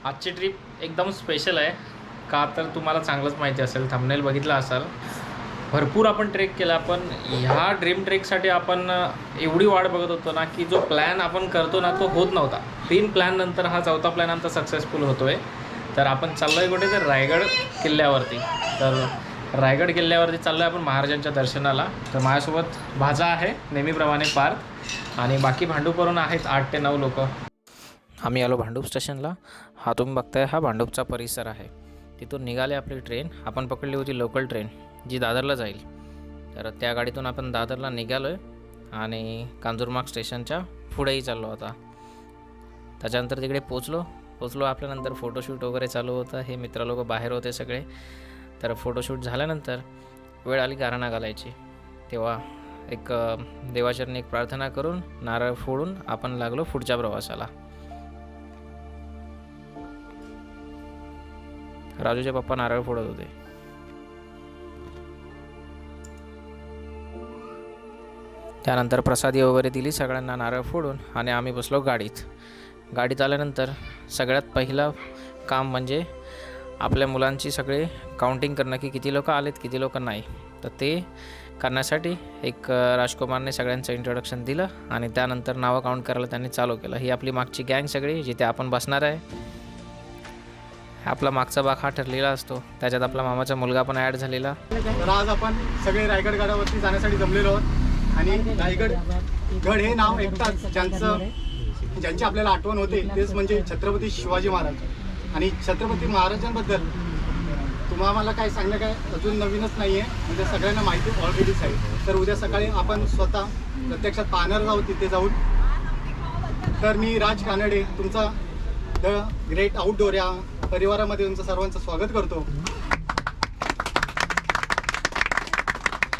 आजची ट्रिप एकदम स्पेशल आहे का तर तुम्हाला चांगलंच माहिती असेल, थंबनेल बघितला असाल. भरपूर आपण ट्रेक केला, पण ह्या ड्रीम ट्रेकसाठी आपण एवढी वाट बघत होतो ना की जो प्लॅन आपण करतो ना तो होत नव्हता. 3 प्लॅन नंतर हा 4था प्लॅन आमचा सक्सेसफुल होतो आहे. तर आपण चाललो आहे कुठे तर रायगड किल्ल्यावरती. तर रायगड किल्ल्यावरती चाललो आहे आपण महाराजांच्या दर्शनाला. तर माझ्यासोबत भाजा आहे नेहमीप्रमाणे पार्थ, आणि बाकी भांडूपवरून आहेत 8 ते 9 लोक. आम्ही आलो भांडूप स्टेशनला. हा तुम्ही बघताय हा भांडूपचा परिसर आहे. तिथून निघाले आपली ट्रेन. आपण पकडली होती लोकल ट्रेन जी दादरला जाईल. तर त्या गाडीतून आपण दादरला निघालो आहे आणि कांजूरमार्ग स्टेशनच्या पुढेही चाललो होता. त्याच्यानंतर तिकडे पोचलो आपल्यानंतर फोटोशूट वगैरे चालू होतं. हे मित्र लोक बाहेर होते सगळे. तर फोटोशूट झाल्यानंतर वेळ आली गाराणा घालायची. तेव्हा एक देवाचरणी एक प्रार्थना करून नारळ फोडून आपण लागलो पुढच्या प्रवासाला. राजूचे पप्पा नारळ फोडत होते. त्यानंतर प्रसादी वगैरे दिली सगळ्यांना नारळ फोडून आणि आम्ही बसलो गाडीत आल्यानंतर सगळ्यात पहिलं काम म्हणजे आपल्या मुलांची सगळे काउंटिंग करणं की किती लोक आलेत किती लोक नाही. तर ते करण्यासाठी एक राजकुमारने सगळ्यांचं इंट्रोडक्शन दिलं आणि त्यानंतर नावं काउंट करायला त्यांनी चालू केलं. ही आपली मागची गँग सगळी जिथे आपण बसणार आहे. आपला मागचा भाग हा ठरलेला असतो. त्याच्यात आपला मामाचा मुलगा पण ॲड झालेला. तर आज आपण सगळे रायगड गडावरती जाण्यासाठी जमलेलो आहोत. आणि रायगड गड हे नाव ऐकताच ज्यांची आपल्याला आठवण होते तेच म्हणजे छत्रपती शिवाजी महाराज. आणि छत्रपती महाराजांबद्दल तुम्हाला काय सांगणं काय अजून नवीनच नाही आहे, म्हणजे सगळ्यांना माहिती ऑलरेडीच आहे. तर उद्या सकाळी आपण स्वतः प्रत्यक्षात पाहणार आहोत तिथे जाऊन. तर मी राज कानडे तुमचा द ग्रेट आउटडोर या परिवारामध्ये तुमचं सर्वांचं स्वागत करतो.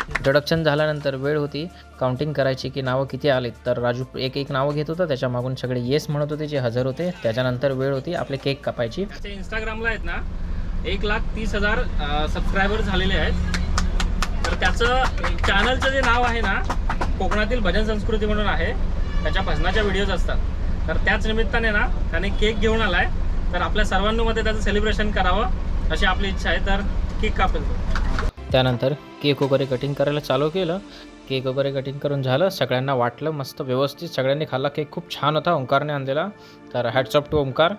इंट्रोडक्शन झाल्यानंतर वेळ होती काउंटिंग करायची की नावं किती आलेत. तर राजू एक नावं घेत होता, त्याच्या मागून सगळे येस म्हणत होते जे हजर होते. त्याच्यानंतर वेळ होती आपले केक कापायची. इंस्टाग्रामला आहेत ना 1,30,000 सबस्क्रायबर झालेले आहेत. तर त्याचं चॅनलचं जे नाव आहे ना कोकणातील भजन संस्कृती म्हणून आहे. त्याच्या भजनाच्या व्हिडिओज असतात. तर त्याच निमित्ताने ना त्याने केक घेऊन आला आहे. तर आपल्या सर्वांमध्ये त्याचं सेलिब्रेशन करावं अशी आपली इच्छा आहे. तर केक कापेल. त्यानंतर केक वगैरे कटिंग करायला चालू केलं. केक वगैरे कटिंग करून झालं, सगळ्यांना वाटलं मस्त व्यवस्थित सगळ्यांनी खाल्ला. केक खूप छान होता, ओंकारने आणलेला. तर हॅट्स ऑफ टू ओंकार,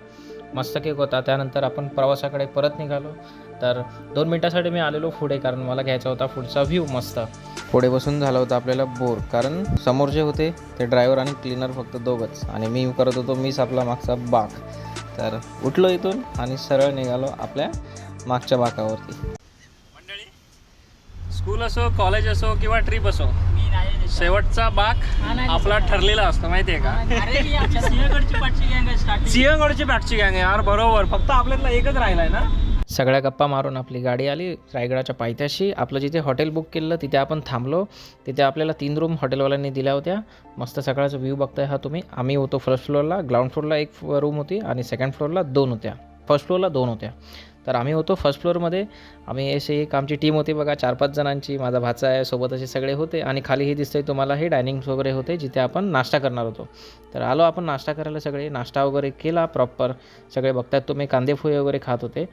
मस्त केक होता. त्यानंतर आपण प्रवासाकडे परत निघालो. तर 2 मिनटासाठी मी आलेलो पुढे, कारण मला घ्यायचा होता पुढचा व्ह्यू. मस्त पुढे बसून झालं होतं आपल्याला बोर, कारण समोर जे होते ते ड्रायव्हर आणि क्लीनर फक्त दोघंच, आणि मी करत होतो मीच आपला मागचा बाक. तर उठलो इथून आणि सरळ निघालो आपल्या मागच्या बाकावरती. मंडळी, स्कूल असो कॉलेज असो किंवा ट्रिप असो, शेवटचा बाक आपला ठरलेला असतो माहिती आहे का? सिंहगडची बॅटची गँग आहे यार. बरोबर, फक्त आपल्यातला एकच राहिलाय ना. सगळ्या गप्पा मारून आपली गाडी आली रायगडाच्या पायथ्याशी. आपलं जिथे हॉटेल बुक केलं तिथे आपण थांबलो. तिथे आपल्याला 3 रूम हॉटेलवाल्यांनी दिल्या होत्या. मस्त सकाळचा व्ह्यू बघताय हा तुम्ही. आम्ही होतो फर्स्ट फ्लोअरला. ग्राउंड फ्लोअरला 1 रूम होती आणि सेकंड फ्लोअरला 2 होत्या. फर्स्ट फ्लोअरला 2 होत्या. तर आम्ही होतो फर्स्ट फ्लोअरमध्ये. आम्ही असे एक आमची टीम होती बघा 4-5 जणांची. माझा भाचा आहे सोबत, असे सगळे होते. आणि खाली हे दिसतंय तुम्हाला हे डायनिंग वगैरे होते जिथे आपण नाश्ता करणार होतो. तर आलो आपण नाश्ता करायला. सगळे नाश्ता वगैरे केला प्रॉपर. सगळे बघतायत तुम्ही कांदे पोहे वगैरे खात होते.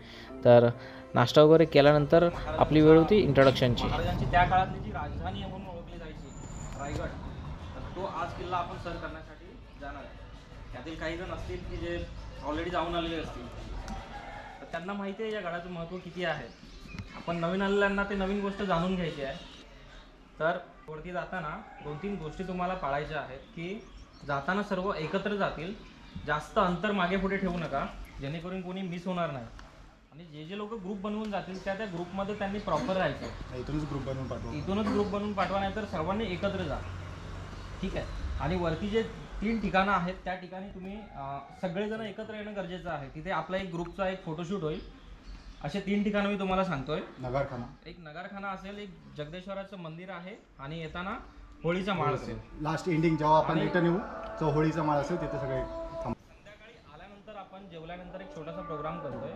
तर नाश्ता वगैरे केल्यानंतर आपली वेळ होती इंट्रोडक्शनची. त्या काळातली जी राजधानी म्हणून ओळखली जायची रायगड, तर तो आज किल्ला आपण सर करण्यासाठी जाणार आहे. त्यातील काही जण असतील की जे ऑलरेडी जाऊन आलेले असतील, तर त्यांना माहिती आहे या गडाचं महत्त्व किती आहे. आपण नवीन आलेल्यांना ते नवीन गोष्ट जाणून घ्यायची आहे. तर वरती जाताना 2-3 गोष्टी तुम्हाला पाळायच्या आहेत की जाताना सर्व एकत्र जातील. जास्त अंतर मागे पुढे ठेवू नका, जेणेकरून कोणी मिस होणार नाही. आणि जे लोक ग्रुप बनवून जातील त्या ग्रुपमध्ये त्यांनी प्रॉपर राहायचं. इथूनच ग्रुप बनवून पाठवा, नाही तर सर्वांनी एकत्र जा. ठीक आहे. आणि वरती जे 3 ठिकाणं आहेत त्या ठिकाणी तुम्ही सगळेजण एकत्र येणं गरजेचं आहे. तिथे आपला एक ग्रुपचा एक फोटोशूट होईल. असे 3 ठिकाणं मी तुम्हाला सांगतोय. एक नगरखाना असेल, एक जगदेश्वराचं मंदिर आहे, आणि येताना होळीचा माळ असेल. लास्ट एंडिंग जेव्हा आपण रिटर्न येऊ तो होळीचा माळ असेल तिथे सगळे. संध्याकाळी आल्यानंतर आपण जेवल्यानंतर एक छोटासा प्रोग्राम करतोय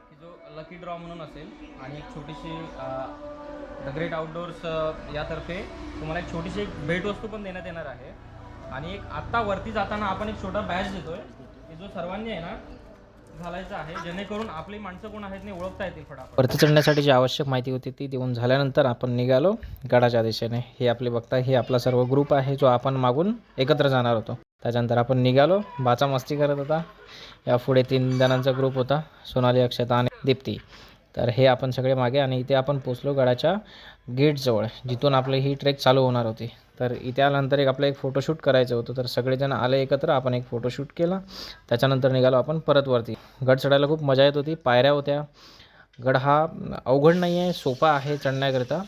की जो लकी ड्रॉ म्हणून असेल. आणि एक छोटीशी द ग्रेट आउटडोर्स यातर्फे तुम्हाला एक छोटीशी एक भेटवस्तू पण देण्यात येणार आहे. आणि एक आत्ता वरती जाताना आपण एक छोटा बॅच देतोय की जो सर्वांनी आहे ना घालायचं आहे, जेणेकरून आपली माणसं कोण आहेत नाही ओळखता येतील फटाफट. वरती चढण्यासाठी जी आवश्यक माहिती होती ती देऊन झाल्यानंतर आपण निघालो गडाच्या दिशेने. हे आपले बघता, हे आपला सर्व ग्रुप आहे जो आपण मागून एकत्र जाणार होतो. त्याच्यानंतर आपण निघालो. बाचा मस्ती करत होता. या पुढे 3 जणांचा ग्रुप होता, सोनाली, अक्षता आणि दीप्ती. तर हे आपण सगळे मागे, आणि इथे आपण पोचलो गडाच्या गेटजवळ, जिथून आपली ही ट्रेक चालू होणार होती. तर इथे आल्यानंतर एक फोटोशूट करायचं होतं. तर सगळेजण आले एकत्र, आपण एक फोटोशूट केला. त्याच्यानंतर निघालो आपण परत वरती. गड चढायला खूप मजा येत होती. पायऱ्या होत्या. गड हा अवघड नाही आहे, सोपा आहे चढण्याकरिता.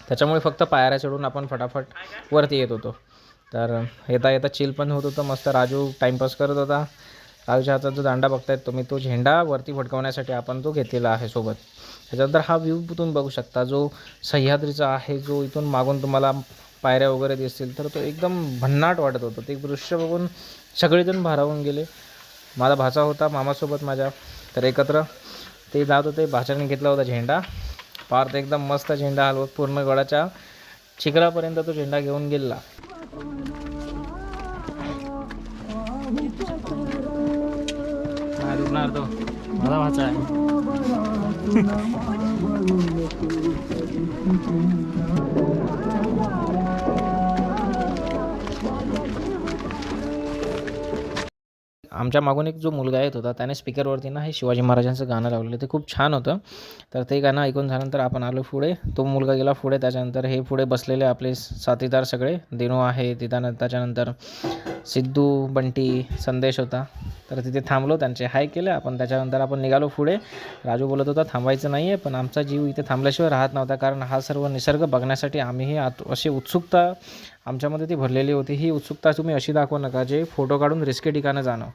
त्याच्यामुळे फक्त पायऱ्या चढून आपण फटाफट वरती येत होतो. तर येता येता चिल पण होत होतं. मस्त राजू टाईमपास करत होता. राजूच्या हातात जो दांडा बघतायत तुम्ही, तो झेंडा वरती फडकवण्यासाठी आपण तो घेतलेला आहे सोबत. त्याच्यानंतर हा व्ह्यू तुम्ही बघू शकता, जो सह्याद्रीचा आहे, जो इथून मागून तुम्हाला पायऱ्या वगैरे दिसतील, तर तो एकदम भन्नाट वाटत होतं. ते दृश्य बघून सगळेजण भारावून गेले. माझा भाचा होता मामासोबत माझ्या, तर एकत्र ते जात होते. भाच्याने घेतला होता झेंडा. पार ते एकदम मस्त झेंडा हलवत पूर्ण गडाच्या चिखलापर्यंत तो झेंडा घेऊन गेला. तो माझा भाचा आहे. आमच्या मागून एक जो मुलगा येत होता त्याने स्पीकरवरती ना हे शिवाजी महाराजांचं गाणं लावलेलं, ते खूप छान होतं. तर ते गाणं ऐकून झाल्यानंतर आपण आलो पुढे. तो मुलगा गेला पुढे. त्याच्यानंतर हे पुढे बसलेले आपले साथीदार सगळे, दिनू आहे तिथं. त्याच्यानंतर सिद्धू, बंटी, संदेश होता. तर तिथे थांबलो, त्यांचे हाय केले आपण. त्याच्यानंतर आपण निघालो पुढे. राजू बोलत होता थांबायचं नाही आहे, पण आमचा जीव इथे थांबल्याशिवाय राहत नव्हता, कारण हा सर्व निसर्ग बघण्यासाठी आम्हीही अशी उत्सुकता आमच्यामध्ये ती भरलेली होती. ही उत्सुकता तुम्ही अशी दाखवू नका जे फोटो काढून रिस्की ठिकाणं जाणं.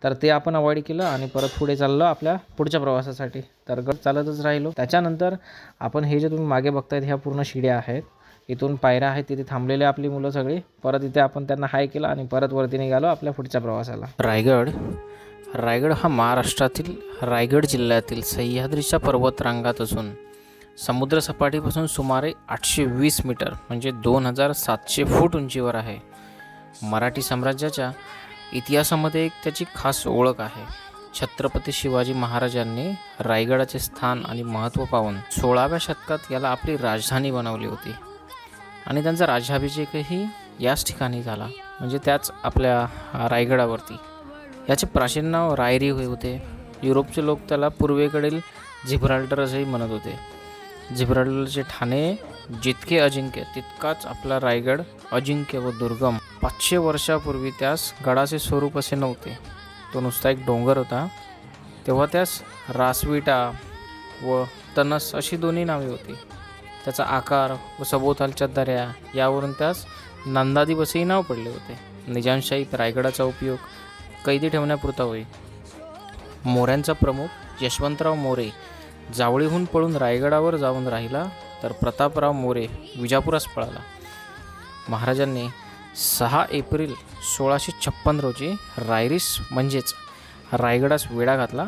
तर ते आपण अवॉइड केलं आणि परत पुढे चाललो आपल्या पुढच्या प्रवासासाठी. तर गड चालतच राहिलो. त्याच्यानंतर आपण हे जे तुम्ही मागे बघतायत ह्या पूर्ण शिड्या आहेत, इथून पायऱ्या आहेत, तिथे थांबलेले आपली मुलं सगळी. परत इथे आपण त्यांना हाय केला आणि परत वरती निघालो आपल्या पुढच्या प्रवासाला. रायगड हा महाराष्ट्रातील रायगड जिल्ह्यातील सह्याद्रीच्या पर्वतरांगात असून समुद्रसपाटीपासून सुमारे 820 मीटर म्हणजे 2700 फूट उंचीवर आहे. मराठी साम्राज्याच्या इतिहासामध्ये एक त्याची खास ओळख आहे. छत्रपती शिवाजी महाराजांनी रायगडाचे स्थान आणि महत्त्व पाहून 16व्या शतकात याला आपली राजधानी बनवली होती आणि त्यांचा राज्याभिषेकही याच ठिकाणी झाला, म्हणजे त्याच आपल्या रायगडावरती. याचे प्राचीन नाव रायरी होते. युरोपचे लोक त्याला पूर्वेकडील जिब्राल्टर असंही म्हणत होते. जिब्राल्टरचे ठाणे जितके अजिंक्य तितकाच आपला रायगड अजिंक्य व दुर्गम. 500 वर्षापूर्वी त्यास गडाचे स्वरूप असे नव्हते. तो नुसता एक डोंगर होता. तेव्हा त्यास रासविटा व तनस अशी दोन्ही नावे होती. त्याचा आकार व सभोवतालच्या दऱ्या यावरून त्यास नंदादीप असेही नाव पडले होते. निजामशाहीत रायगडाचा उपयोग कैदी ठेवण्यापुरता होई. मोऱ्यांचा प्रमुख यशवंतराव मोरे जावळीहून पळून रायगडावर जाऊन राहिला, तर प्रतापराव मोरे विजापुरास पळाला. महाराजांनी 6 एप्रिल 1656 रोजी रायरीस म्हणजेच रायगडास वेढा घातला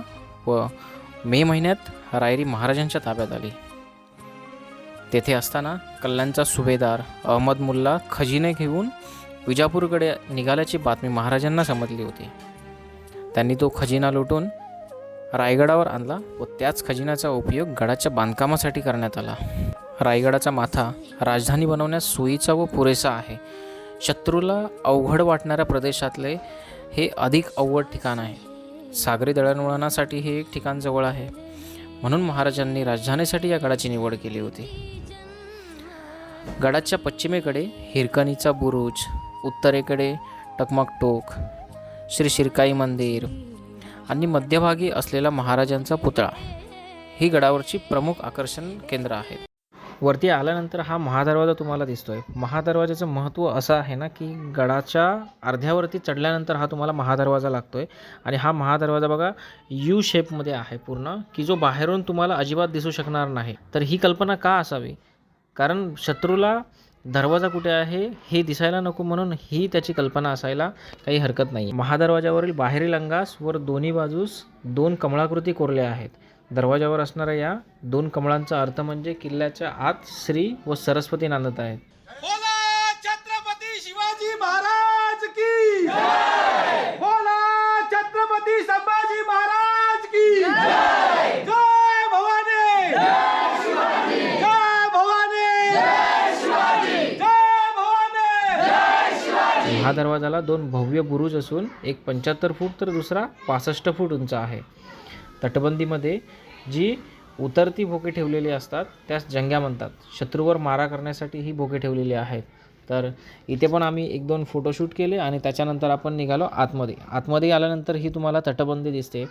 व मे महिन्यात रायरी महाराजांच्या ताब्यात आली. तेथे असताना कल्याणचा सुभेदार अहमद मुल्ला खजिने घेऊन विजापूरकडे निघाल्याची बातमी महाराजांना समजली होती. त्यांनी तो खजिना लुटून रायगडावर आणला व त्याच खजिन्याचा उपयोग गडाच्या बांधकामासाठी करण्यात आला. रायगडाचा माथा राजधानी बनवण्यास सोयीचा व पुरेसा आहे. शत्रूला अवघड वाटणाऱ्या प्रदेशातले हे अधिक अवघड ठिकाण आहे. सागरी दळणवळणासाठी हे एक ठिकाण जवळ आहे, म्हणून महाराजांनी राजधानीसाठी या गडाची निवड केली होती. गडाच्या पश्चिमेकडे हिरकणीचा बुरुज, उत्तरेकडे टकमक टोक, श्री शिरकाई मंदिर आणि मध्यभागी असलेला महाराजांचा पुतळा ही गडावरची प्रमुख आकर्षण केंद्र आहेत. वरती आल्यानंतर हा महादरवाजा तुम्हाला दिसतोय. महादरवाजाचं महत्त्व असं आहे ना की गडाच्या अर्ध्यावरती चढल्यानंतर हा तुम्हाला महादरवाजा लागतोय आणि हा महादरवाजा बघा यू शेपमध्ये आहे पूर्ण, की जो बाहेरून तुम्हाला अजिबात दिसू शकणार नाही. तर ही कल्पना का असावी? कारण शत्रूला दरवाजा कुठे आहे हे दिसायला नको, म्हणून ही त्याची कल्पना असायला काही हरकत नाही. महादरवाजावरील बाहेरील अंगास वर दोन्ही बाजूस 2 कमळाकृती कोरल्या आहेत. दरवाजावर असणाऱ्या या 2 कमळांचा अर्थ म्हणजे किल्ल्याच्या आत श्री व सरस्वती नांदत आहेत. बोला छत्रपती शिवाजी महाराज की जय! बोला छत्रपती संभाजी महाराज जय भवानी जय भवानी जय भवानी. ह्या दरवाजाला 2 भव्य बुरुज असून एक 75 फूट तर दुसरा 65 फूट उंच आहे. तटबंदीमध्ये जी उतरती भोके ठेवलेली असतात त्यास जंग्या म्हणतात. शत्रूवर मारा करण्यासाठी ही भोके ठेवलेली आहेत. तर इथे पण आम्ही 1-2 फोटोशूट केले आणि त्याच्यानंतर आपण निघालो आतमध्ये. आतमध्ये आल्यानंतर ही तुम्हाला तटबंदी दिसते,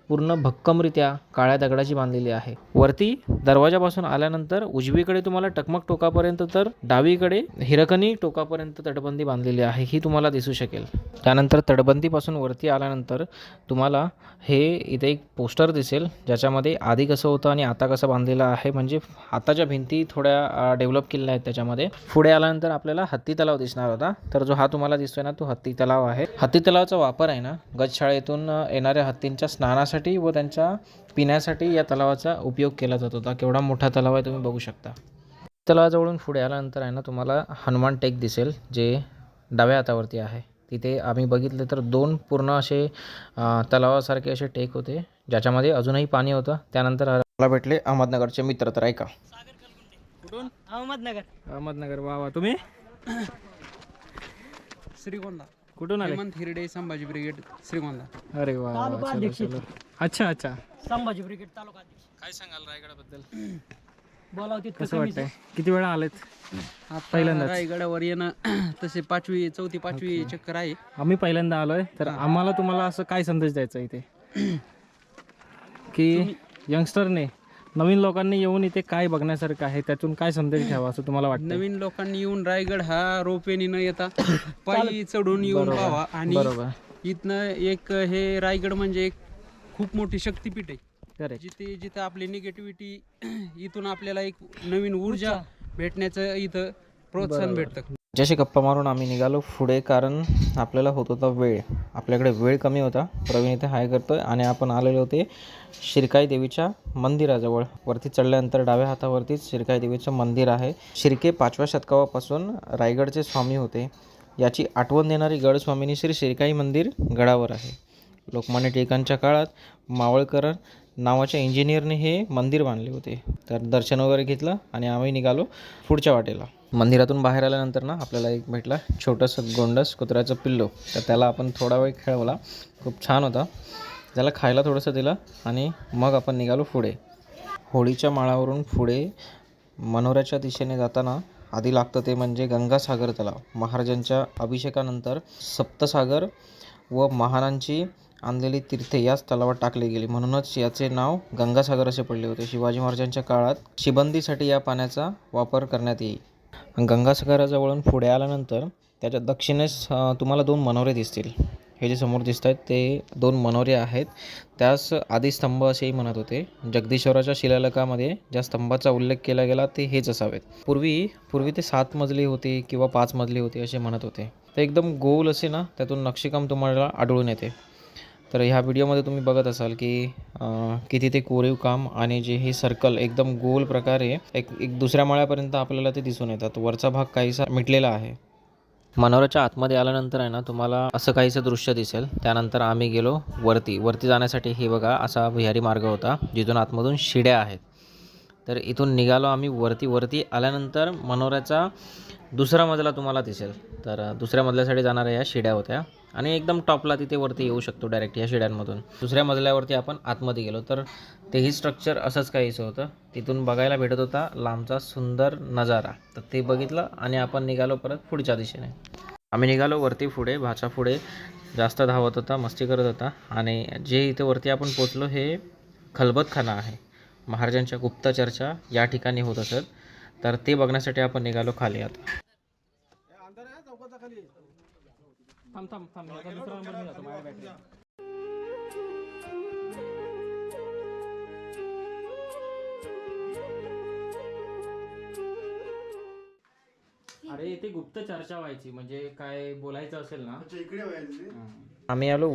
पूर्ण भक्कमरित्या काळ्या दगडाची बांधलेली आहे. वरती दरवाजापासून आल्यानंतर उजवीकडे तुम्हाला टकमक टोकापर्यंत तर डावीकडे हिरकणी टोकापर्यंत तटबंदी बांधलेली आहे, ही तुम्हाला दिसू शकेल. त्यानंतर तटबंदीपासून वरती आल्यानंतर तुम्हाला हे इथे एक पोस्टर दिसेल, ज्याच्यामध्ये आधी कसं होतं आणि आता कसं बांधलेलं आहे. म्हणजे आताच्या भिंती थोड्या डेव्हलप केलेल्या आहेत त्याच्यामध्ये. पुढे आल्यानंतर आपल्याला हत्ती तलाव दिसणार होता. तर जो हा तुम्हाला दिसतोय ना, तो हत्ती तलाव आहे. हत्ती तलावाचा वापर आहे ना, गजशाळेतून येणाऱ्या हत्तींच्या स्नानासाठी व त्यांच्या पिण्यासाठी या तलावाचा उपयोग केला जात होता. केवढा मोठा तलाव आहे तुम्ही बघू शकता. तलावाजवळून पुढे आल्यानंतर आहे ना, तुम्हाला हनुमान टेक दिसेल, जे डाव्या हातावरती आहे. तिथे आम्ही बघितलं तर 2 पूर्ण असे तलावासारखे असे टेक होते, ज्याच्यामध्ये अजूनही पाणी होतं. त्यानंतर मला भेटले अहमदनगरचे मित्र. तर ऐका. कुठून? अहमदनगर. वा वा. तुम्ही श्रीगोंदा. कुठून आले? हेमंत हिरडे संभाजी ब्रिगेड श्रीगोंदा. अरे वा वा. चलो, चलो. अच्छा अच्छा. संभाजी ब्रिगेड तालुका अध्यक्ष. काय सांगाल रायगडाबद्दल? बोलावं तितकं कसं कमीच वाटतंय? किती वेळा आलेत? आता पहिल्यांदाच. रायगडावर येणं तसे 4थी 5वी चक्कर आहे. आम्ही पहिल्यांदा आलोय. तर आम्हाला तुम्हाला असं काय संदेश द्यायचा इथे, की यंगस्टरने नवीन लोकांनी येऊन इथे काय बघण्यासारखं आहे, त्यातून काय संदेश घ्यावा असं तुम्हाला वाटतं? नवीन लोकांनी येऊन रायगड हा रोपवेने न येता पायी चढून येऊन बरोबर. पाहावा. आणि बरोबर. इथनं एक हे रायगड म्हणजे एक खूप मोठी शक्तिपीठ आहे. करेक्ट. जिथे आपली निगेटिव्हिटी इथून आपल्याला एक नवीन ऊर्जा भेटण्याचं इथं प्रोत्साहन भेटतं. जशी गप्पा मारून आम्ही निघालो पुढे, कारण आपल्याला होत होता वेळ. आपल्याकडे वेळ कमी होता. प्रवीण इथे हाय करतोय आणि आपण आलेले होते शिरकाई देवीच्या मंदिराजवळ. वरती चढल्यानंतर डाव्या हातावरतीच शिरकाई देवीचं मंदिर आहे. शिर्के 5व्या शतकापासून रायगडचे स्वामी होते. याची आठवण देणारी गडस्वामिनी श्री शिरकाई मंदिर गडावर आहे. लोकमान्य टिळकांच्या काळात मावळकर नावाच्या इंजिनियरने हे मंदिर बांधले होते. तर दर्शन वगैरे घेतलं आणि आम्ही निघालो पुढच्या वाटेला. मंदिरातून बाहेर आल्यानंतर ना, आपल्याला एक भेटला छोटंसं गोंडस कुत्र्याचं पिल्लू. तर त्याला आपण थोडा वेळ खेळवला, खूप छान होता. त्याला खायला थोडंसं दिलं आणि मग आपण निघालो पुढे. होळीच्या माळावरून पुढे मनोऱ्याच्या दिशेने जाताना आधी लागतं ते म्हणजे गंगासागर तलाव. महाराजांच्या अभिषेकानंतर सप्तसागर व महानांची आणलेली तीर्थे याच तलावात टाकली गेली, म्हणूनच याचे नाव गंगासागर असे पडले होते. शिवाजी महाराजांच्या काळात शिबंदीसाठी या पाण्याचा वापर करण्यात येई. गंगासागराजवळून पुढे आल्यानंतर त्याच्या दक्षिणेस तुम्हाला 2 मनोरे दिसतील. हे जे समोर दिसत आहेत ते 2 मनोरे आहेत. त्यास आदिस्तंभ असेही म्हणत होते. जगदीश्वराच्या शिलालेखामध्ये ज्या स्तंभाचा उल्लेख केला गेला ते हेच असावेत. पूर्वी ते 7 मजली होते किंवा 5 मजली होते असे म्हणत होते. ते एकदम गोल असे ना, त्यातून नक्षीकाम तुम्हाला आढळून येते. तर ह्या व्हिडिओमध्ये तुम्ही बघत असाल की किती ते कोरीव काम आणि जे हे सर्कल एकदम गोल प्रकारे एक दुसऱ्या माळ्यापर्यंत आपल्याला ते दिसून येतात. वरचा भाग काहीसा मिटलेला आहे. मनोऱ्याच्या आतमध्ये आल्यानंतर आहे ना, तुम्हाला असं काहीसं दृश्य दिसेल. त्यानंतर आम्ही गेलो वरती जाण्यासाठी. हे बघा, असा भुयारी मार्ग होता जिथून आतमधून शिड्या आहेत. तर इथून निघालो आम्ही वरती आल्यानंतर मनोऱ्याचा दुसरा मजला तुम्हाला दिसेल. तर दुसऱ्या मजल्यासाठी जाणाऱ्या या शिड्या होत्या आणि एकदम टॉपला तिथे वरती येऊ शकतो डायरेक्ट या शिड्यांमधून. दुसऱ्या मजल्यावरती आपण आतमध्ये गेलो तर तेही स्ट्रक्चर असंच काहीसं होतं. तिथून बघायला भेटत होता लांबचा सुंदर नजारा. तर ते बघितलं आणि आपण निघालो परत पुढच्या दिशेने. आम्ही निघालो वरती पुढे. भाचा पुढे जास्त धावत होता, मस्ती करत होता. आणि जे इथे वरती आपण पोचलो हे खलबतखाना आहे. महाराजांच्या गुप्त चर्चा या ठिकाणी होत असत. तर ते बघण्यासाठी आपण निघालो खाली. आता अरे इथे गुप्त चर्चा व्हायची, म्हणजे काय बोलायचं असेल ना. आम्ही आलो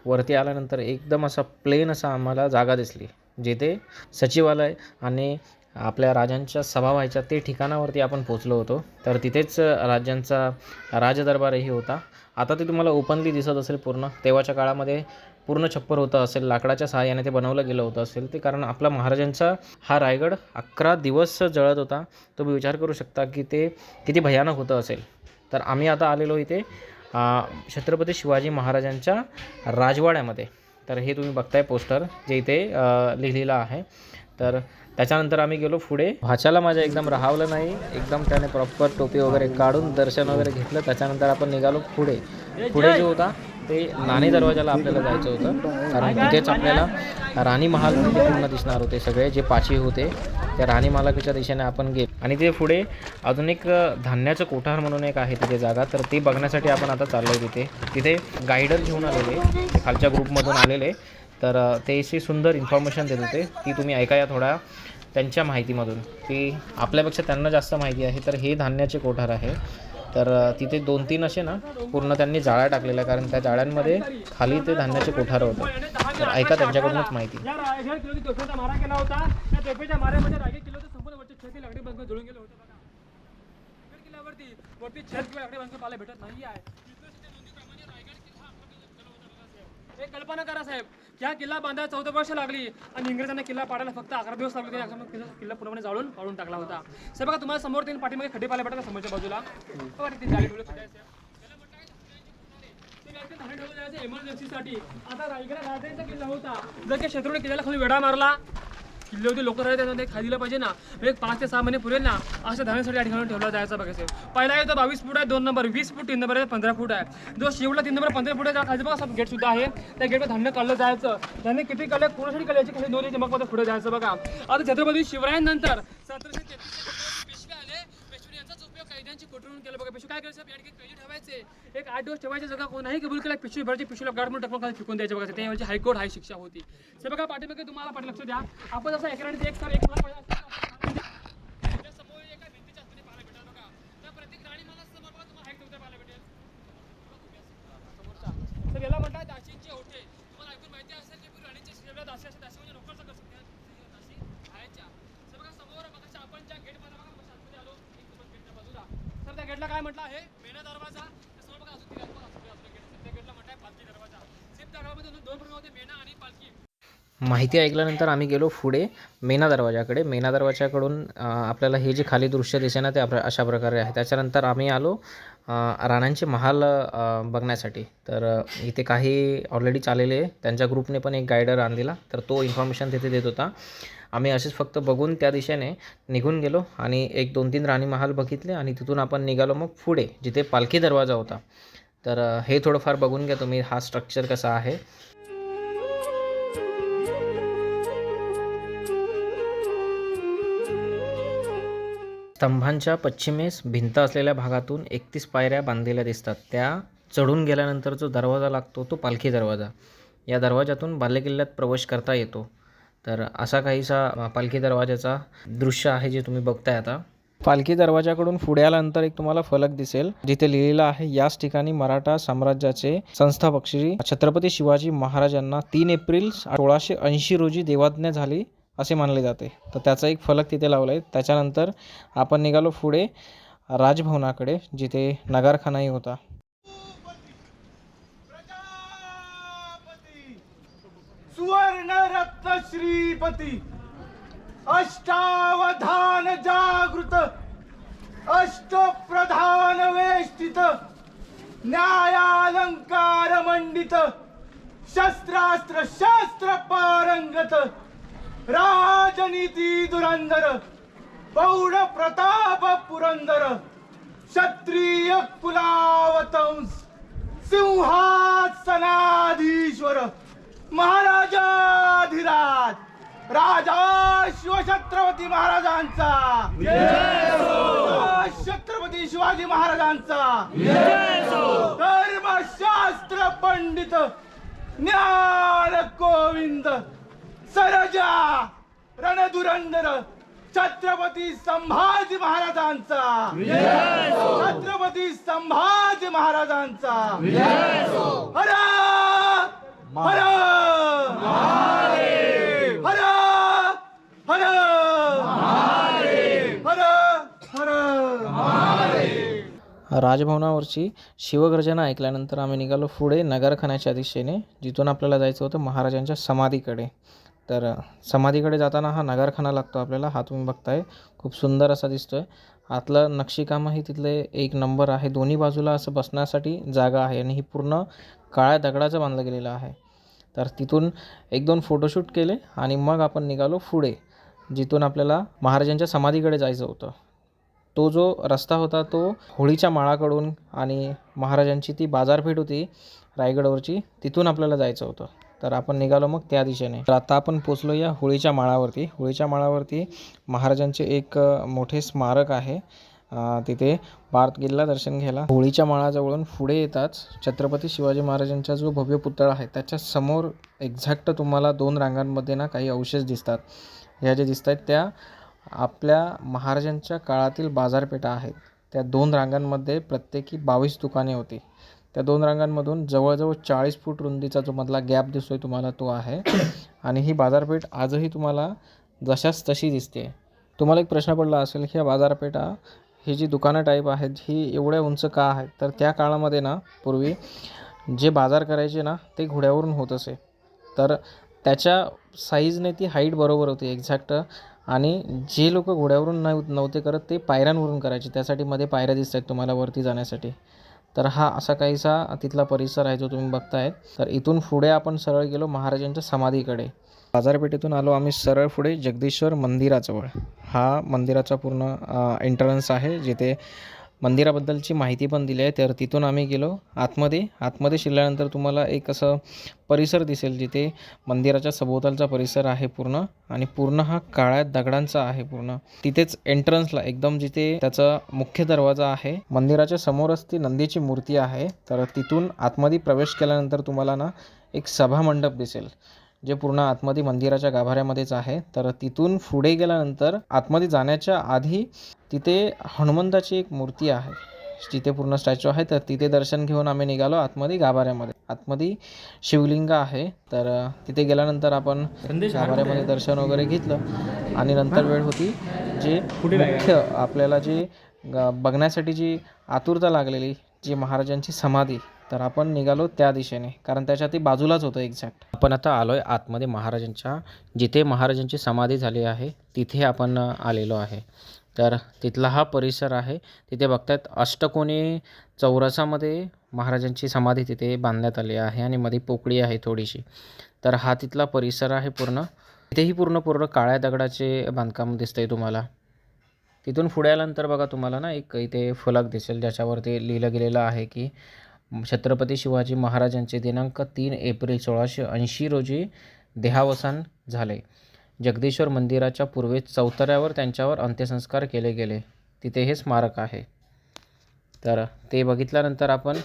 वरती आल्यानंतर एकदम असा प्लेन असा आम्हाला जागा दिसली, जिथे सचिवालय आणि आपल्या राजांच्या सभा व्हायच्या ते ठिकाणावरती आपण पोचलो होतो. तर तिथेच राजांचा राजदरबारही होता. आता ते तुम्हाला ओपनली दिसत असेल पूर्ण. तेव्हाच्या काळामध्ये पूर्ण छप्पर होतं असेल, लाकडाच्या सहाय्याने ते बनवलं गेलं होतं असेल, ते कारण आपला महाराजांचा हा रायगड 11 दिवस जळत होता. तुम्ही विचार करू शकता की ते किती भयानक होतं असेल. तर आम्ही आता आलेलो इथे छत्रपती शिवाजी महाराजांच्या राजवाड्यामध्ये. तर हे तुम्ही बघताय पोस्टर जे इथे लिहिलेलं आहे. तर त्याच्यानंतर आम्ही गेलो पुढे. भाच्याला माझ्या एकदम राहावलं नाही, एकदम त्याने प्रॉपर टोपी वगैरे काढून दर्शन वगैरे घेतलं. त्याच्यानंतर आपण निघालो पुढे. पुढे जो होता ते नाणे दरवाजाला आपल्याला जायचं होतं, कारण तिथेच आपल्याला राणी महाल तिथे पूर्ण दिसणार होते. सगळे जे पाची होते त्या राणी महालाच्या दिशेने आपण गेलो. आणि ते पुढे अजून एक धान्याचं कोठार म्हणून एक आहे तिथे जागा, तर ती बघण्यासाठी आपण आता चाललो आहे. तिथे गायडर घेऊन आलेले, खालच्या ग्रुपमधून आलेले. तर ते अशी सुंदर इन्फॉर्मेशन देत होते, ती तुम्ही ऐका या थोड्या त्यांच्या माहितीमधून, की आपल्यापेक्षा त्यांना जास्त माहिती आहे. तर हे धान्याचे कोठार आहे. तर तिथे 2-3 असे ना पूर्ण त्यांनी जाळ्या टाकलेल्या, कारण त्या जाळ्यांमध्ये खाली ते धान्याचे कोठार होते. तर ऐका त्यांच्याकडूनच माहिती. या रायगड किल्ल्यावरती तोफेचा मारा केला होता. त्या तोफेच्या माऱ्यामध्ये रायगड किल्ल्याचं संपूर्ण वरचे छत लाकडी बांधून जुळून गेलं होतं बघा. रायगड किल्ल्यावरती वरती छत किंवा लाकडी बांधून पाहायला भेटत नाही आहे. रायगड किल्ला एक कल्पना करा साहेब, या किल्ला बांधायला 14 वर्ष लागली आणि इंग्रजांना किल्ला पाडायला फक्त 11 दिवस लागले. किल्ला पूर्णपणे जाळून पाडून टाकला होता. साहेब बघा, तुम्हाला समोर 3 पाठीमागे खड्डे पाहायला भेटतात समोरच्या बाजूला. बघा ते जाळी ठेवले खड्डे असे. इमर्जन्सीसाठी आता रायगड राजांचा किल्ला होता. जर काही शत्रूने किल्ल्याला खाली वेढा मारला, किल्ल्यावरती लोक राहिले त्यांना ते खाली दिलं पाहिजे ना. एक 5 ते 6 महिने पुरेल ना, अशा धान्यासाठी या ठिकाणी ठेवला जायचा. बघायचं पहिला आहे तो 22 फूट आहे, 2 नंबर 20 फूट, 3 नंबर आहे 15 फूट आहे. जो शेवटला 3 नंबर 15 फूट आहे, खाली बघा सब गेट सुद्धा आहे. त्या गेटवर धान्य काढलं जायचं. धान्य किती काढलं, कोणासाठी काढायची, खाली 2 इंच मग पुढे जायचं. बघा आता छत्रपती शिवरायांनंतर 1733 पेशवे आले. पेशवे यांचाच उपयोग कैद्यांची कोठडून केलं. बघा पेशवे काय करायचं, या ठिकाणी कैदी ठेवायचे. एक 8 दिवस ठेवायची जगा कोणाही कबूल केला, पिशवी भरायची, पिशवीला गाड म्हणून टाकून खाली फेकून द्यायचे. बघा त्याची हायकोर्ट हाय शिक्षा होती. ते बघा पाठीमागे तुम्हाला पाठी लक्ष द्या. आपण जसं एकाने एक समोर एका भिंतीच्या आतमध्ये पाहायला भेटेल. बघा त्या प्रत्येक राणी मला समोर बघा तुम्हाला हाईट उतर पाहायला भेटेल. तर याला म्हणतात दासींचे ओठे. तुम्हाला ऐकून माहिती असेल की राणीच्या शिरवल्या दासी असे, दासी म्हणजे नोकरचा कर दासी खायच्या. तर बघा समोर बघा आपण ज्या गेट मध्ये बघा आतमध्ये आलो, एक नंबर गेटच्या बाजूला. तर त्या गेटला काय म्हटलं आहे, मेणा दरवाजा. समोर बघा अजून गेट त्या गेटला म्हणतात पालखी दरवाजा. सेम त्या गावामध्ये 2 प्रकार होते, मेणा आणि पालखी. माहिती ऐकल्यानंतर आम्ही गेलो पुढे मेणा दरवाजाकडे. मेणा दरवाजाकडून आपल्याला हे जे खाली दृश्य दिसे ना ते अशा प्रकारे आहे. त्याच्यानंतर आम्ही आलो राणांचे महाल बघण्यासाठी. तर इथे काही ऑलरेडी चाललेले, त्यांच्या ग्रुपने पण एक गायडर आणलेला, तर तो इन्फॉर्मेशन तिथे देत होता. आम्ही असेच फक्त बघून त्या दिशेने निघून गेलो आणि 1-2-3 राणी महाल बघितले आणि तिथून आपण निघालो मग पुढे जिथे पालखी दरवाजा होता. तर हे थोडंफार बघून घ्या तुम्ही, हा स्ट्रक्चर कसा आहे. स्तंभांच्या पश्चिमेस भिंत असलेल्या भागातून 31 पायऱ्या बांधलेल्या दिसतात. त्या चढून गेल्यानंतर जो दरवाजा लागतो तो पालखी दरवाजा. या दरवाजातून बालेकिल्ल्यात प्रवेश करता येतो. तर असा काहीसा पालखी दरवाजाचा दृश्य आहे जे तुम्ही बघताय आता. पालखी दरवाजाकडून पुढे आल्यानंतर एक तुम्हाला फलक दिसेल जिथे लिहिलेलं आहे, याच ठिकाणी मराठा साम्राज्याचे संस्थापक श्री छत्रपती शिवाजी महाराजांना 3 एप्रिल 1680 रोजी देवाज्ञा झाली असे मानले जाते. तर त्याचा एक फलक तिथे लावला आहे. त्याच्यानंतर आपण निघालो पुढे राजभवनाकडे जिथे नगारखानाही होता. सुवर्ण रत्न श्रीपती अष्टावधान जागृत अष्टप्रधान वेष्टित न्यायालंकार मंडित शस्त्रास्त्र शास्त्र पारंगत राजनीती धुरंधर पौढ प्रताप पुरंदर क्षत्रिय कुलावतंस सिंहासनाधीश्वर महाराजाधिराज राजा शिवछत्रपती महाराजांचा छत्रपती शिवाजी महाराजांचा धर्मशास्त्र पंडित ज्ञान गोविंद सरजा रणधुरंदर छत्रपती संभाजी महाराजांचा छत्रपती संभाजी महाराजांचा हर हर हर हर हर हर राजभवनावरची शिवगर्जना ऐकल्यानंतर आम्ही निघालो पुढे नगरखान्याच्या दिशेने, जिथून आपल्याला जायचं होतं महाराजांच्या समाधीकडे. तर समाधीकडे जाताना हा नगरखाना लागतो आपल्याला. हा तुम्ही बघताय खूप सुंदर असा दिसतोय. आतलं नक्षीकामही तिथले एक नंबर आहे. दोन्ही बाजूला असं बसण्यासाठी जागा आहे आणि ही पूर्ण काळ्या दगडाचं बांधलं गेलेलं आहे. तर तिथून 1-2 फोटोशूट केले आणि मग आपण निघालो पुढे, जिथून आपल्याला महाराजांच्या समाधीकडे जायचं होतं. तो जो रस्ता होता तो होळीच्या माळाकडून आणि महाराजांची ती बाजारपेठ होती रायगडवरची, तिथून आपल्याला जायचं होतं. तर आपण निघालो मग त्या दिशेने. तर आता आपण पोचलो या होळीच्या माळावरती. होळीच्या माळावरती महाराजांचे एक मोठे स्मारक आहे. तिथे भारत गेला दर्शन घ्यायला. होळीच्या माळाजवळून पुढे येताच छत्रपती शिवाजी महाराजांचा जो भव्य पुतळा आहे त्याच्या समोर एक्झॅक्ट तुम्हाला 2 रांगांमध्ये ना काही अवशेष दिसतात. ह्या जे दिसत आहेत त्या आपल्या महाराजांच्या काळातील बाजारपेठा आहेत. त्या 2 रांगांमध्ये प्रत्येकी 22 दुकाने होती. त्या 2 रांगांमधून जवळजवळ 40 फूट रुंदीचा जो मधला गॅप दिसतोय तुम्हाला तो आहे. आणि ही बाजारपेठ आजही तुम्हाला जशाच तशी दिसते. तुम्हाला एक प्रश्न पडला असेल की या बाजारपेठा ही जी दुकानं टाईप आहेत ही एवढ्या उंच का आहेत? तर त्या काळामध्ये ना पूर्वी जे बाजार करायचे ना ते घोड्यावरून होत असे. तर त्याच्या साईजने ती हाईट बरोबर होती एक्झॅक्ट. आणि जे लोक घोड्यावरून नव्हते करत ते पायऱ्यांवरून करायचे. त्यासाठी मध्ये पायऱ्या दिसत आहेत तुम्हाला वरती जाण्यासाठी. तर हा असा काहीसा तिथला परिसर आहे जो तुम्ही बघताय. तर इथून पुढे आपण सरळ गेलो महाराजांच्या समाधीकडे. बाजारपेठेतून आलो आम्ही सरळ पुढे जगदीश्वर मंदिराजवळ. हा मंदिराचा पूर्ण एंट्रन्स आहे, जिथे मंदिराबद्दलची माहिती पण दिली आहे. तर तिथून आम्ही गेलो आतमध्ये शिरल्यानंतर तुम्हाला एक असं परिसर दिसेल, जिथे मंदिराच्या सभोवतालचा परिसर आहे पूर्ण. आणि पूर्ण हा काळ्या दगडांचा आहे पूर्ण. तिथेच एंट्रन्सला एकदम जिथे त्याचा मुख्य दरवाजा आहे, मंदिराच्या समोरच ती नंदीची मूर्ती आहे. तर तिथून आतमध्ये प्रवेश केल्यानंतर तुम्हाला ना एक सभामंडप दिसेल, जे पूर्ण आतमध्ये मंदिराच्या गाभाऱ्यामध्येच आहे. तर तिथून पुढे गेल्यानंतर आतमध्ये जाण्याच्या आधी तिथे हनुमंताची एक मूर्ती आहे, जिथे पूर्ण स्टॅच्यू आहे. तर तिथे दर्शन घेऊन आम्ही निघालो आतमध्ये गाभाऱ्यामध्ये. आतमध्ये शिवलिंग आहे. तर तिथे गेल्यानंतर आपण गाभाऱ्यामध्ये दर्शन वगैरे घेतलं आणि नंतर वेळ होती जे मुख्य आपल्याला जे बघण्यासाठी जी आतुरता लागलेली, जी महाराजांची समाधी. तर आपण निघालो त्या दिशेने, कारण त्याच्या ती बाजूलाच होतं एक्झॅक्ट. आपण आता आलो आहे आतमध्ये महाराजांच्या, जिथे महाराजांची समाधी झाली आहे तिथे आपण आलेलो आहे. तर तिथला हा परिसर आहे. तिथे बघतायत अष्टकोनी चौरसामध्ये महाराजांची समाधी तिथे बांधण्यात आली आहे आणि मध्ये पोकळी आहे थोडीशी. तर हा तिथला परिसर आहे पूर्ण. तिथेही पूर्ण काळ्या दगडाचे बांधकाम दिसतंय तुम्हाला. तिथून पुढे आल्यानंतर बघा तुम्हाला ना एक इथे फलक दिसेल, ज्याच्यावरती लिहिलं गेलेलं आहे की छत्रपती शिवाजी महाराजांचे दिनांक 3 एप्रिल 1680 रोजी देहावसान झाले. जगदीश्वर मंदिराच्या पूर्वेस चौतऱ्यावर त्यांच्यावर अंत्यसंस्कार केले गेले. तिथे हे स्मारक आहे. तर ते बघितल्यानंतर आपण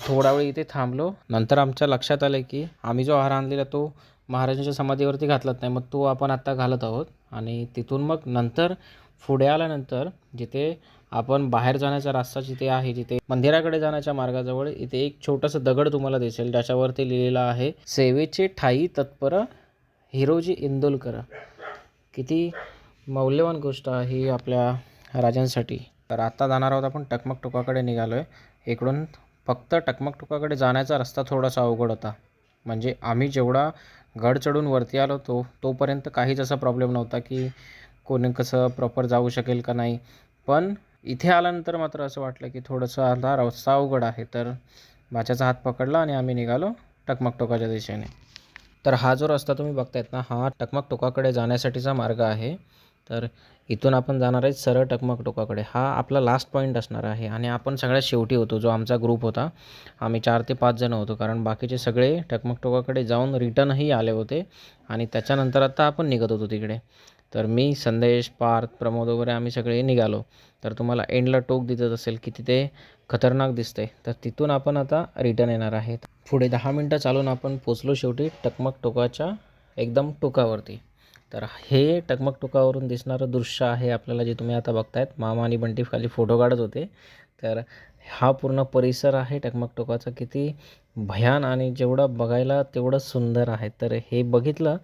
थोडा वेळ इथे थांबलो. नंतर आमच्या लक्षात आलं की आम्ही जो आहार आणलेला तो महाराजांच्या समाधीवरती घातलाच नाही, मग तो आपण आत्ता घालत आहोत. आणि तिथून मग नंतर पुढे आल्यानंतर जिथे आपण बाहेर जाण्याचा रस्ता जिथे आहे, जिथे मंदिराकडे जाण्याच्या मार्गाजवळ इथे एक छोटंसं दगड तुम्हाला दिसेल, ज्याच्यावरती लिहिलेलं आहे सेवेचे ठायी तत्पर हिरोजी इंदोलकर. किती मौल्यवान गोष्ट आहे ही आपल्या राजांसाठी. तर आता जाणार आहोत आपण टकमक टोकाकडे निघालो आहे. इकडून फक्त टकमक टोकाकडे जाण्याचा रस्ता थोडासा अवघड होता. म्हणजे आम्ही जेवढा गड चढून वरती आलो तोपर्यंत काहीच असा प्रॉब्लेम नव्हता की कोणी कसं प्रॉपर जाऊ शकेल का नाही. पण इथे आल्यानंतर मात्र असं वाटलं की थोडंसं आता रस्ता अवघड आहे. तर माझ्याचा हात पकडला आणि आम्ही निघालो टकमक टोकाच्या दिशेने. तर हा जो रस्ता तुम्ही बघतायत ना, हा टकमक टोकाकडे जाण्यासाठीचा मार्ग आहे. तर इथून आपण जाणार आहे सरळ टकमक टोकाकडे. हा आपला लास्ट पॉईंट असणार आहे आणि आपण सगळ्यात शेवटी होतो. जो आमचा ग्रुप होता, आम्ही 4 ते 5 जण होतो, कारण बाकीचे सगळे टकमक टोकाकडे जाऊन रिटर्नही आले होते. आणि त्याच्यानंतर आता आपण निघत होतो तिकडे. तर मी, संदेश, पार्थ, प्रमोद वगैरे आम्ही सगळे निघालो. तर तुम्हाला एंडला टोक दिसत असेल की तिथे खतरनाक दिसते. तर तिथून आपण आता रिटर्न येणार आहे. पुढे 10 मिनटं चालून आपण पोचलो शेवटी टकमक टोकाच्या एकदम टोकावरती. तर हे टकमक टोकावरून दिसणारं दृश्य आहे आपल्याला, जे तुम्ही आता बघतायत. मामा आणि बंटी खाली फोटो काढत होते. तर हा पूर्ण परिसर आहे टकमक टोकाचा. किती भयान आणि जेवढं बघायला तेवढं सुंदर आहे. तर हे बघितलं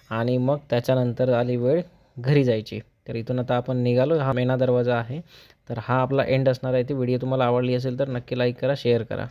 आणि मग त्याच्यानंतर आली वेळ घरी जायची. तर इथून आता आपण निघालो. हा मेना दरवाजा आहे. तर हा आपला एंड असणार आहे. ती व्हिडिओ तुम्हाला आवडली असेल तर नक्की लाईक करा, शेअर करा.